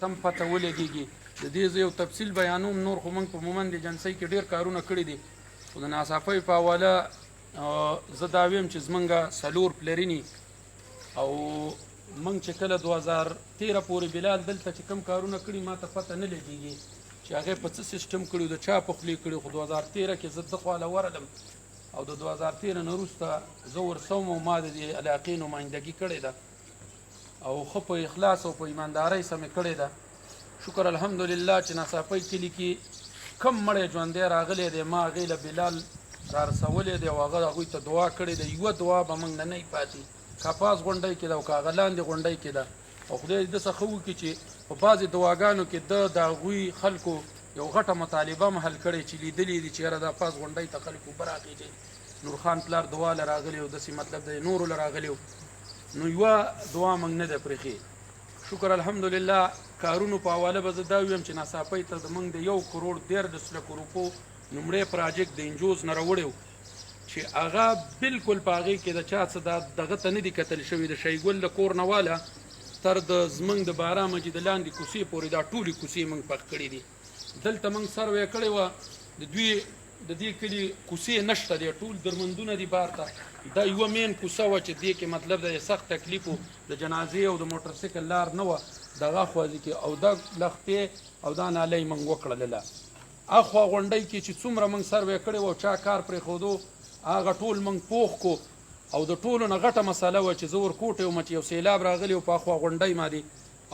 تم پته ولګېږي. د دې زه یو تفصیل بیانوم. نور خو موږ په مومند ایجنسۍ کې ډېر کارونه کړي دي، خو د ناڅاپۍ په حواله زه دا ویم چې زمونږ 4 پلرینې او موږ چې کله 2013 پورې بلال دلته چې کوم کارونه کړي ما ته پته نه لګېږي چې هغې په څه سیسټم کړي د چا په خولې کړي. خو 2013 کې زه ده خواله ورغلم او د 2013 نه وروسته زه ورسوم او ما د دې علاقې نمایندګي کړې ده او ښه په اخلاص او په ایماندارۍ سره مې کړې ده. شکر الحمدلله چې ناڅاپۍ کلي کې کم مړی ژوندی راغلی دی ما هغې له بلال را رسولی دی او هغه هغوی ته دعا کړې ده. یوه دعا به موږ نه نه پاتې، که پاس غونډۍ کې ده او که هغه لاندې غونډۍ کې ده، او خدای دې څه ښه وکړي چې په بعضې دعاګانو کې ده د هغوی خلکو یو غټه مطالبه هم حل کړې چې لیدلي دي چې یاره دا پاس غونډۍ ته خلکو اوبه راخېږي. نورخان پلار دعا له راغلی او داسې مطلب د نورو له راغلی و، نو یوه دعا موږ نه ده پرېښې. شکر الحمدلله کارونو په حواله به زه دا ویم چې ناڅاپۍ ته زموږ د 1,14 لکو روپو لومړی پراجیکټ د انجوز نه راوړی و چې هغه بلکل په هغې کې د چا څه دغه ته نه دي کتل شوي. د شیګل د کور نه واله تر د زموږ د بارا مسجد لاندې کوڅې پورې دا ټولې کوڅې موږ پخ کړي دي. دلته موږ سروې کړې وه د دې کلي کوڅې نشته دی، ټول درمندونه دي بار ته. دا یوه مین کوڅه وه چې دې کې مطلب د سخت تکلیف و، د جنازې او د موټرسایکل لار نه وه دغه خوځې کې، او دا لښتې او دا نالۍ موږ وکړله. اخوا غونډۍ کې چې څومره موږ سروې کړې وه چا کار پرېښودو هغه ټول موږ پوخ کو، او د ټولو نه غټه مسله وه چې زه ورکوټی وم چې یو سیلاب راغلی و په اخوا غونډۍ باندې،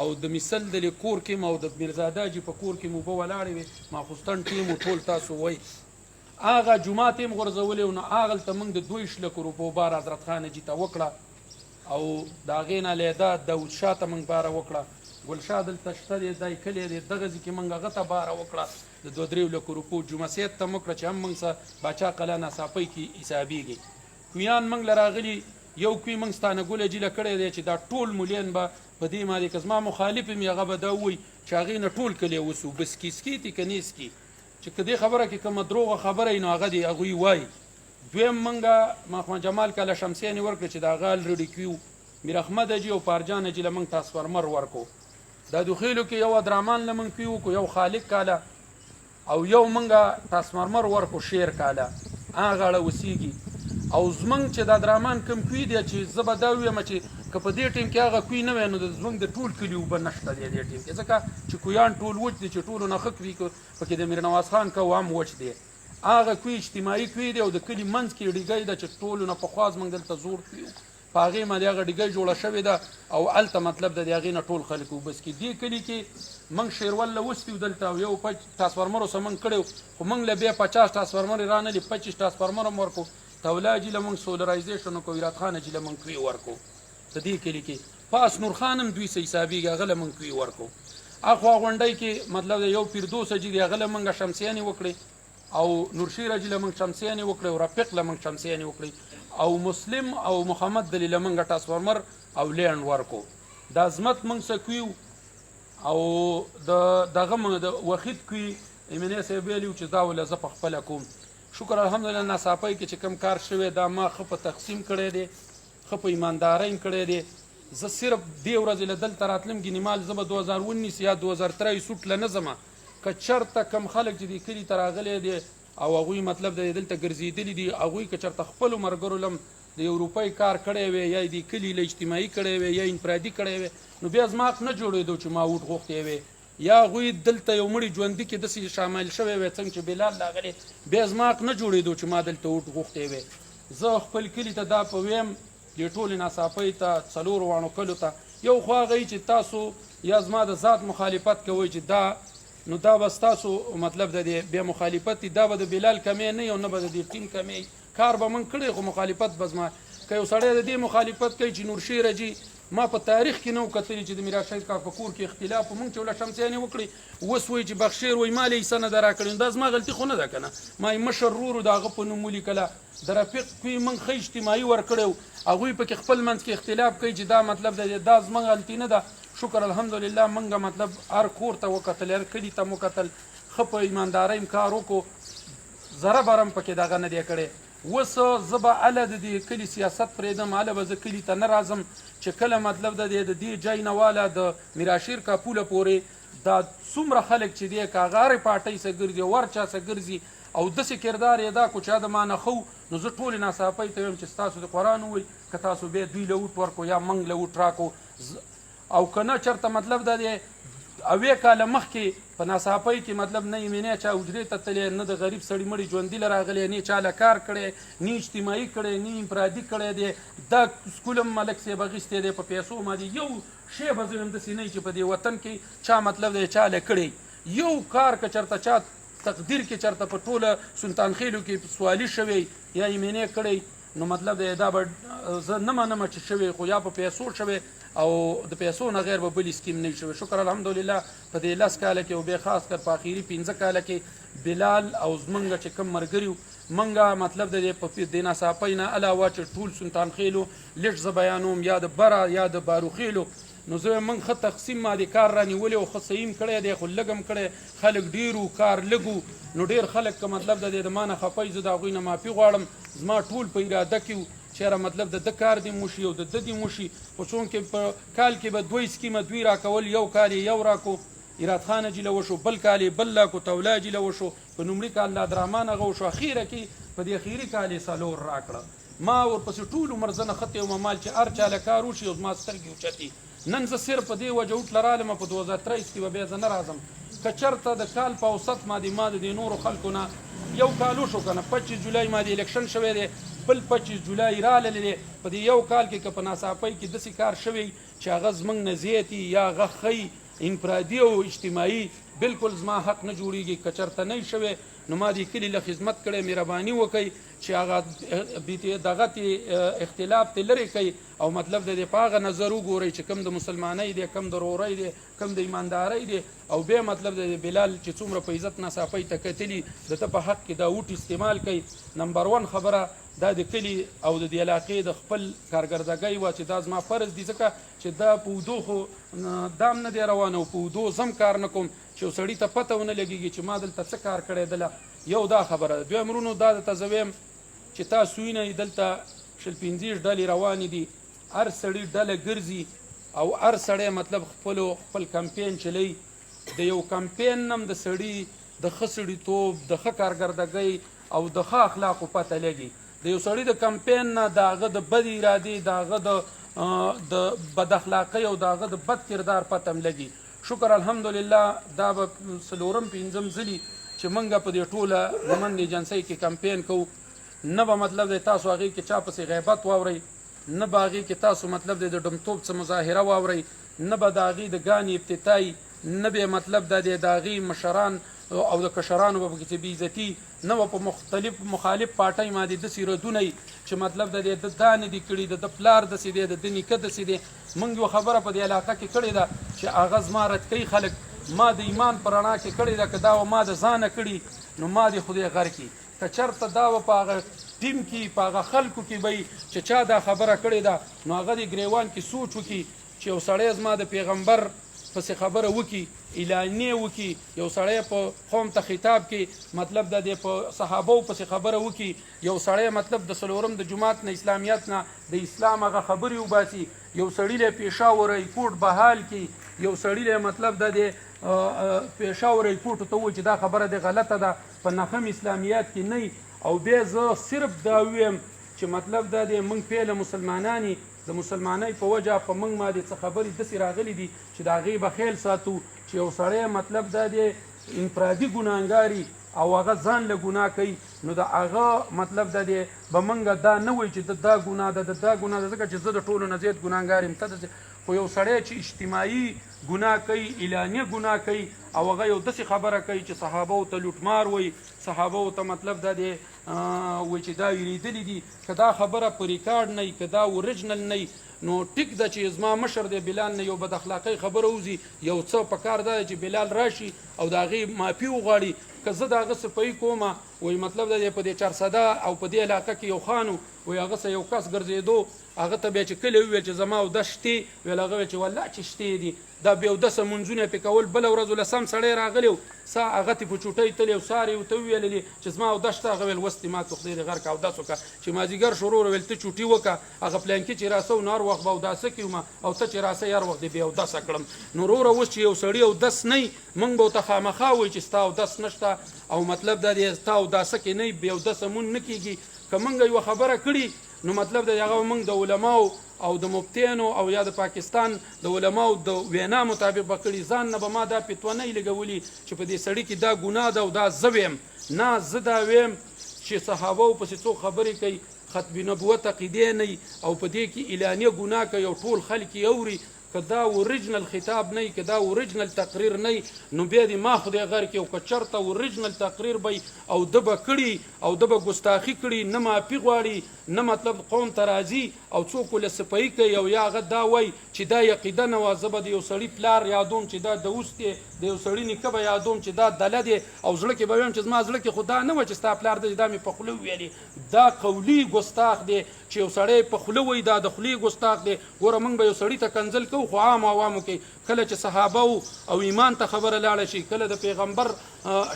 او د مثل د کور کې م او د میرزاده جي په کور کې م اوبه ولاړې وې، ماخوستن ټیم و ټول تاسو وایي. هغه جومات یې م غورځولی و، نو هغلته موږ د 22 لکو روپو بار حضرت خان جي ته وکړه، او د هغې نه لیده داود شاه ته موږ باره وکړه. ګلشاه دلته شته دی، دی کلی دی، دغه ځای کې موږ هغه ته باره وکړه د 2-3 لکو روپو. جمعه سید ته م وکړه چې هم موږ سه باچا قلعه ناڅاپۍ کې حسابېږي. کویان موږ له راغلي یو کوی موږ ستانه ګله جیله کړی دی چې دا ټول مولین به په دې باندې که زما مخالف یم هغه به دا ووایي چې هغې نه ټول کلی وسو بس کیسکي تي که نیسکي، چې که دې خبره کې کومه دروغه خبره وي نو هغه دې هغوی وایي. دویم موږ محمد جمال کاله شمسیانې ورکړه چې د هغه الریډي کیو میر احمد جي او پارجان جي له موږ ترانسفرمر ورکو. دا دوخیلو کې یو ادرامان له موږ پیو کو، یو خالق کاله او یو موږ ترانسفرمر ورکو شیر کاله، هغه اړه اوسېږي. او زموږ چې دا درمان کوم کوی دی چې زه به دا ویم چې که په دې ټیم کې هغه کوی نه وی نو زموږ د ټول کلي اوبه نشته دی دې ټیم کې، ځکه چې کویان ټول وچ دي چې ټولو نه ښه کوي پکې د میر نواز خان کو هم وچ دی. هغه کوی اجتماعي کوی دی او د کلي منځ کې ډیګۍ ده چې ټولو نه پخوا زموږ دلته زور کوي په هغې باندې هغه ډیګۍ جوړه شوې ده او هلته مطلب د هغې نه ټول خلک اوبه څکي. دې کلي کې موږ شیرول له وسپي دلته او یو ترانسفرمرو سره موږ کړی خو موږ له بیا 50 ترانسفرمر یې رانلي 25 ترانسفرمر هم ورکو. تولا جي له موږ سولرایزیشن وکړو، ویرات خان جي له موږ کوی ورکو. په دې کلي کې پاس نور خان هم دوی سه حسابېږي هغه له موږ کوی ورکو. اخوا غونډۍ کې مطلب د یو پیردوس جي دی هغه له موږ شمسیانې وکړې، او نورشیر جي له موږ شمسیانې وکړې، او رفیق له موږ شمسیانې وکړې، او مسلم او محمد دلی له موږ ترانسفرمر او لینډ ورکو. د عظمت موږ سه کوي او دغه موږ د وحید کوي ایمنې صاحب ویلي چې دا وله زه په خپله کوم. شکر الحمدلله ناڅاپۍ کې چې کوم کار شوی دا ما ښه په تقسیم کړی دی، ښه په ایماندارۍ م کړی دی. زه صرف دې ورځې له دلته راتلم ګینیمال زه به 2019 یا 2023 سوټ له نه ځمه، که چېرته کم خلک چې دې کلي ته راغلی دی او هغوی مطلب د دلته ګرځېدلي دي هغوی که چېرته خپلو ملګرو لم د یو روپۍ کار کړی وی یا دې کلي له اجتماعي کړی وی یا انفرادي کړی وی نو بیا زما حق نه جوړېدو چې ما ووټ غوښتی وی، یا هغوی دلته یو مړي ژوندي کې داسې شامل شوی وی څنګه چې بلال راغلی بیا زما حق نه جوړېدو چې ما دلته ووټ غوښتی وی. زه خپل کلي ته دا په ویم دې ټولې ناڅاپۍ ته 4 واڼو کلو ته یو خو هغه چې تاسو یا زما د ذات مخالفت کوئ چې دا نو دا به ستاسو مطلب د دې بیا مخالفت دی، دا به د بلال کمی نه او نه به د دې ټیم کمی کار به موږ کړی خو مخالفت به زما که یو سړی د دې مخالفت کوي چې نورشیر جي ما په تاریخ کې نه و کتلي چې د میرا شهید کاکا په کور کې اختلاف و موږ چې وله شمسیانې وکړې اوس وایي چې بخشیر وایي ما له حصه نه ده راکړې نو دا زما غلطي خو نه ده که نه، ما یې مشر ورور د هغه په نوم ولیکله د رفیق کوي موږ ښه اجتماعي ورکړی و هغوی پکې خپل منځ کې اختلاف کوي چې دا مطلب دا زما غلطي نه ده. شکر الحمدلله موږ مطلب هر کور ته وکتل هر کلي ته مو کتل ښه په ایماندارۍ م کار وکړو، ذره بره م پکې دغه نه دی کړی. اوس زه به هله د دې کلي سیاست پرېږدم، هله به زه کلي ته نه راځم چې کله مطلب د دې ځای نه واله د میراشیر کاپوله پورې دا څومره خلک چې دی که هغه هرې پارټۍ سه ګرځي او هر چا سه ګرځي او داسې کردار یې دا کو چا د ما نه ښه نو زه ټولې ناڅاپۍ ته وایم چې ستاسو د قرآن ووایي که تاسو بیا دوی له ووټ ورکړو یا موږ له ووټ راکړو او که نه چېرته مطلب دا دی اوې کاله مخکې په ناڅاپۍ کې مطلب نه یې چا حجرې ته تللی نه د غریب سړي مړي ژوندي له راغلی نه چا له کار کړی نه اجتماعي کړی نه انفرادي کړی دی دا سکول هم ملک صاحب اخیستی دی په پیسو باندې یو شی به زه یم داسې نه چې په دې وطن کې چا مطلب دی چا له کړی یو کار که چېرته چا تقدیر کې چېرته په ټوله سلطان خیلو کې سوالي شوی یا یې مینې کړی نو مطلب دی دا به زه نه منم چې شوی خو یا په پیسو شوی او د پیسو نه غیر به بل اسکیم نه شوی. شکر الحمدلله په دې 10 کاله کې او بیا خاص کر په اخري 15 کاله کې بلال او زمونږ چې کم ملګري وو منګه مطلب د دې په دې ناڅاپۍ نه علاوه چې ټول سلطان خیلو لږ زه بیانوم یا د بره یا د باروخیلو نو زه موږ ښه تقسیم ما د کار رانیولی او ښه صحیم کړی دی خو لږ هم کړی خلک ډېر وو کار لږ وو نو ډېر خلک که مطلب د دې د ما نه خفی زه د هغوی نه معافي غواړم زما ټول په اراده کې وو چېرې مطلب د ده کار دې موشي او د ده دې موشي خو چونکې په کال کې به دوی سکیمه دوی راکول یو کال یې یو راکو ایراد خان جي له وشو بل کال یې بل لاکو تولا جي له وشو په لومړي کال لا درحمان هغه وشو اخیره کې په دې اخري کال یې څلور راکړه ما ورپسې ټول عمر زه نښتی وم مال چې هر چا له کار وشي او زما سترګې اوچتې نن زه صرف په دې وجه اوټله رالم په 2023 کې به بیا زه نه راځم که چېرته د کال په اوسط ما د دې نورو خلکو نه یو کال وشو که نه 25 جولای ما د الیکشن شوی دی بل 25 جولای راغلی دی په دې یو کال کې که په ناڅاپۍ کې داسې کار شوی چې هغه زموږ نه زیات یا هغه ښی انفرادي او اجتماعي بالکل زما حق نه جوړېږي که چېرته نه شوی نو ما دې کلي له خدمت کړی مهرباني وکئ چې هغه دغه اختلاف ته لرې کوي او مطلب د دې په هغه نظر وګورئ چې کم د مسلمانۍ دی کم د رورۍ دی کم د ایماندارۍ دی او بیا مطلب د بلال چې څومره په عزت ناڅاپۍ ته کتلي د ده په حق کې دا وټ استعمال کوي نمبر 1 خبره دا د کلي او د دې علاقې د خپل کارګردګۍ وه چې دا زما فرض دي ځکه چې دا په اودو خو دام نه دی روان او په اودو زم کار نه کوم چې یو سړي ته پته ونه لګېږي چې ما دلته څه کار کړی دله یو دا خبره ده دویم ورونو دا درته زه ویم چې تاسو وینئ دلته 15 ډلې روانې دي هر سړي ډله ګرځي او هر سړی مطلب خپل کمپین چلی د یو کمپین نم د سړي د ښه سړیتوب د ښه کارګردګۍ او د ښه اخلاقو پته لګي د یو سړي د کمپین نه د هغه د بد ارادې د هغه د بد اخلاقۍ او د هغه د بد کردار پته هم لګي شکر الحمدلله دا به 4-5 ځلي چې موږ په دې ټوله ومن ایجنسۍ کې کمپین کوو نه به مطلب دی تاسو هغې کې چا پسې غیبت واورئ نه به هغې کې تاسو مطلب دی د ډمتوب څه مظاهره واورئ نه به د هغې د ګانې ابتدایي نه به مطلب دا دی د هغې مشران او د کشرانو به پکې بېعزتي نه به په مخالف پارټۍ باندې داسې ردونه چې مطلب د دې د دا نه دي کړي د ده پلار داسې دی د ده نیکه داسې دی موږ یو خبره په دې علاقه کې کړې ده چې هغه زما رد کوي خلک ما د ایمان په رڼا کې کړې ده که دا و ما د ځانه کړي نو ما دې خدای غر کړي که چېرته دا و په هغه ټیم کې په هغه خلکو کې به چې چا دا خبره کړې ده نو هغه د ګریوان کې سوچ وکړي چې یو سړی زما د پیغمبر پسې خبره وکړي اعلانیې وکړي یو سړی په قوم ته خطاب کې مطلب د دې په صحابو پسې خبره وکړي یو سړی مطلب د څلورم د جماعت نه اسلامیت نه د اسلام هغه خبرې وباسي یو سړي له پیښور ریپورټ بحال کړي یو سړي له مطلب د دې پیښور ریپورټ ته ووایي چې دا خبره د غلطه ده په نهم اسلامیات کې نه او بیا زه صرف دا ویم چې مطلب دا دی موږ پیله مسلمانان د مسلمانۍ په وجه په موږ باندې څه خبرې داسې راغلي دي چې د هغې به خیال ساتو چې یو سړی مطلب دا دی انفرادي ګناهګاري او هغه ځان له ګناه کوي نو د هغه مطلب دا دی به موږ دا نه وایو چې دا ګناه ده دا ګناه ده ځکه چې زه د ټولو نه زیات ګناهګار یم ته خو یو سړی چې اجتماعي ګناه کوي اعلانیه ګناه کوي او هغه یو داسې خبره کوي چې صحابو ته لوټمار وایي صحابو ته مطلب دا دی وایي چې دا ویریدلي دي که دا خبره په ریکارډ نه که دا اوریجنل نه نو ټیک ده چې زما مشر دی بلال نه یو بد اخلاقۍ خبره وځي یو څه په کار ده چې بلال راشي او د هغې معافي وغواړي که زه د هغه صفایي کومه وایي مطلب د دې په دې چارسده او په دې علاقه کې یو خان و وایي هغه سه یو کس ګرځېدو هغه ته بیا چې کله وویل چې زما اودس شتې ویل هغه ویل چې والله چې شتې دي دا بې اودسه مونځونه پې کول بله ورځ ولسم سړی راغلی و سا هغه ته په چوټۍ تللی او سار یې ورته وویلې چې زما اودس شته هغه ویل وس دې ما ته خدای دې غر که اودس وکړه چې مازدیګر شروع ویل ته چوټي وکړه هغه پلانکي چې راسه نو هر وخت به اوداسه کړم او ته چې راسه هر وخت دې بې اودسه کړم نو وروره اوس چې یو سړي اودس نه وي موږ به ورته خامخا وایو چې ستا اودس نشته او مطلب دا دی ستا اوداسه کې نه وي بې اودسه مونځ نه کېږي که موږ یوه خبره کړي نو مطلب د هغه موږ د علماو او د مفتیانو او یا د پاکستان د علماو د وینا مطابق به کړي ځان نه به ما دا فتوه نه لګولي چې په دې سړي کې دا ګناه ده او دا زه ویم نه زه دا ویم چې صحابو پسې څوک خبرې کوي ختم نبوت عقیدې نه او په دې کې اعلانیه ګناه کوي او ټول خلک یې اوري که دا اوریجنل خطاب نه که دا اوریجنل تقریر نه نو بیا دې ما خدای غر کې او که چېرته اوریجنل تقریر به او ده به کړي او ده به ګستاخي کړي نه معافي غواړي نه مطلب قوم ته راځي او څوک ولې صفایي کوي او یا هغه دا وایي چې دا عقیده نه وه زه به د یو سړي پلار یادوم چې دا دوس دی د یو سړي نیکه به یادوم چې دا دله دی او زړه کې به ویم چې زما زړه کې خو دا نه وه چې ستا پلار دی دا مې په خوله وویلې دا قولي ګستاخ دی چې یو سړی په خوله وایي دا د خولې ګستاخ دی ګوره موږ به یو سړي ته کنځل کوو خو عام عوامو کې کله چې صحابه او ایمان ته خبره لاړه شي کله د پیغمبر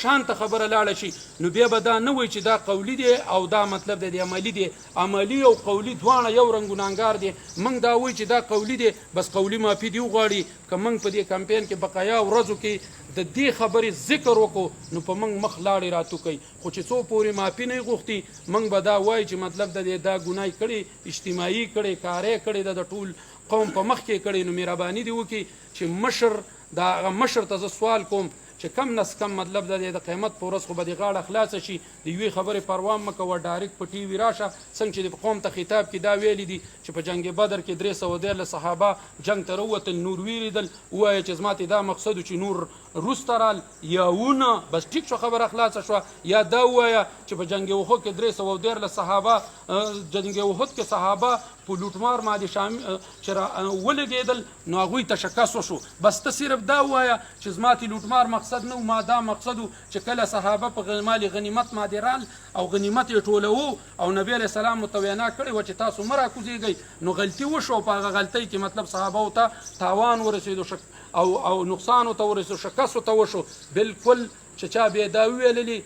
شان ته خبره لاړه شي نو بیا به دا نه وایي چې دا قولي دی او دا مطلب دی عملي دی عملي او قولي دواړه یو رنګ ګناهګار دی موږ دا وایو چې دا قولي دی بس قولي معافي دې وغواړي که موږ په دې کمپین کې بقایا ورځو کې د دې خبرې ذکر وکړو نو په موږ مخ لاړې راتو کوي خو چې څو پورې معافي نه غوښتي موږ به دا وایو چې مطلب د دې دا ګناه کړې اجتماعي کړې کارې کړې د ټول قوم په مخ کې کړې نو مهرباني دې وکړي چې مشر دا هغه مشر ته زه سوال کوم چې کم نس کم مطلب د قیامت په ورځ خو به د غاړه خلاصه شي د یوې خبرې پروا مه کوه ډایرکټ په ټي وي راشه څنګه چې د قوم ته خطاب کې دا ویلي دي چې په جنګ بدر کې 313 صحابه جنګ ته راووتل نور ویلیدل ووایه چې زما ته دا مقصد و چې نور روسته رال یا ونه بس ټیک شو خبره خلاصه شوه یا دا ووایه چې په جنګ احد کې 313 صحابه جنګ احد کې صحابه په لوټمار باندې چې ولګېدل نو هغوی ته شکست وشو بس ته صرف دا ووایه چې زما ته لوټمار مقصد نه و ما دا مقصد و چې کله صحابه په مال غنیمت باندې رال او غنیمت یې ټولوو او نبی علیه السلام ورته وینا کړې وه چې تاسو مه راکوزېږئ نو غلطي وشو په هغه غلطۍ کې مطلب صحابو ته تاوان ورسېدو او نقصان ورته ورسېدو شکست ورته وشو بالکل چې چا بیا دا وویللي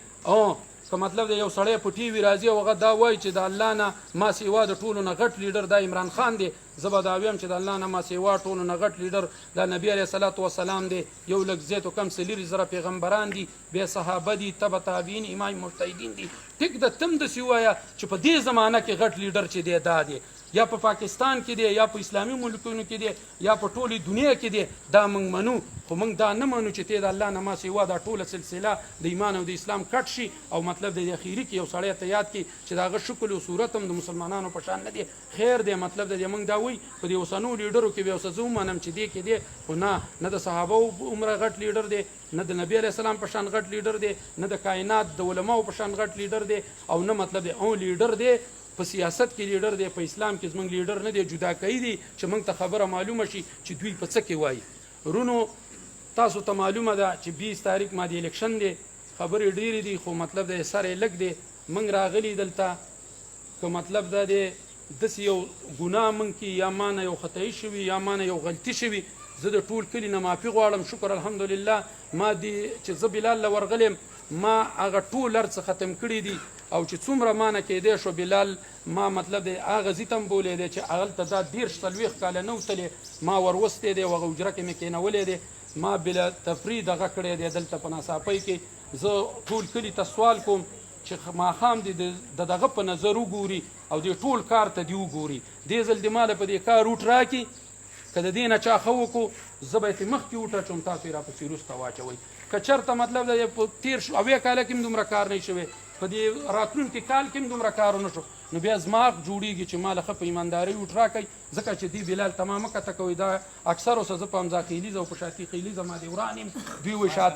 که مطلب د یو سړی په ټي وي راځي او هغه دا وایي چې د الله نه ما سیوا د ټولو نه غټ لیډر دا عمران خان دی زه به دا ویم چې د الله نه ما سیوا ټولو نه غټ لیډر دا نبي علیه صلات وسلام دی یو لږ زیات و کم څلېرې زره پیغمبران دي بیا صحابه دي تبه تابعین امام مجتهدین دي ټیک ده تم داسې ووایه چې په دې زمانه کې غټ لیډر چې دی دا دی یا په پاکستان کې دی یا په اسلامي ملکونو کې دی یا په ټولې دنیا کې دی دا موږ منو خو موږ دا نه منو چې ته د الله نه ما سیوا دا ټوله سلسله د ایمان او د اسلام کټ شي او مطلب د اخیري کې یو سړی ته یاد کړي چې د هغه شکل او صورت هم د مسلمانانو په شان نه دی خیر دی مطلب د موږ دا وایي په دې اوسنو لیډرو کې به اوس زه ومنم چې دی کې دی خو نه د صحابو عمره غټ لیډر دی نه د نبی علیه السلام په شان غټ لیډر دی نه د کائنات د علماو په شان غټ لیډر دی او نه مطلب دی او لیډر دی په سیاست کې لیډر دی په اسلام کې زموږ لیډر نه دی جداکوي دی چې موږ ته خبره معلومه شي چې دوی په څه کې وایي رونو تاسو ته معلومه ده چې 20 تاریخ باندې الیکشن دی خبرې ډېرې دي خو مطلب د سر یې لږ دی موږ راغلي دلته که مطلب دا دی داسې یو ګناه موږ کې یا مانه یو خطایي شوي یا مانه یو غلطي شوي زه د ټول کلي نه معافي غواړم شکر الحمدلله ما دي چې زه بلال له ورغلم ما هغه ټول هر څه ختم کړي دي او چې څومره مانه کېدی شو بلال ما مطلب دی هغه زی ته هم بولی دی چې هغلته دا 30-40 کاله نه وتلې ما وروستی دی او هغه حجره کې مې کېنولی دی ما بلا تفرید دغه کړی دی دلته په ناڅاپۍ کې زه ټول کلي ته سوال کوم چې ماښام دې د دغه په نظر وګوري او دې ټول کار ته دې وګوري دې ځل دې ماله په دې کار روټ راکړي که د دې نه چا ښه وکړو زه به یې مخکې وټاچوم تاسو یې راپسې وروسته واچوئ که چېرته مطلب د په تېر 80 کاله کې هم دومره کار نه شوی په دې راتلونکي کال کې هم دومره کار ونه شو نو بیا زما جوړېږي چې ما له ښه په ایماندارۍ وټ راکئ ځکه چې دې بلال تمام مه کته کوئ دا اکثر اوسه زه په همزا خیلیزه او په شاطي خیلیزه ما دې وران یم دوی وایي شاید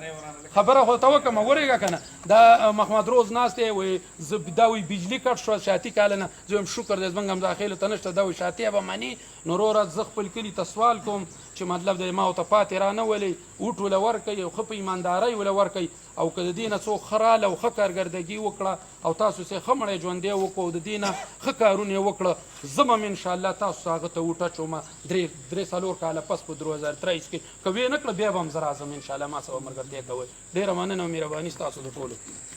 خبره خو ته وکړم ورېږه که نه دا محمد روز ناست دی وایي زه دا وایي بجلي کټ شوه شاطي کاله نه زه وایم شکر دی زموږ همزا خیلو ته نشته دا وایي شاطي به مني نو وروره زه خپل کلي ته سوال کوم چې مطلب د دی ما ورته پاتې رانولئ وټ وله ورکئ او ښه په ایماندارۍ وله ورکئ او که د دې نه څوک ښه راله او ښه کارګردګي وکړه او تاسو سې ښه مړی ژوندی وکړو او د دې نه ښه کارونه یې وکړه زه به م انشاءالله تاسو هغه ته وټه چومه درې څلور کاله پس په 2023 کې که ویې نه کړه بیا به هم زه راځم انشاءالله ما سره به ملګرتیا کوئ ډېره مننه او مهرباني ستاسو د ټولو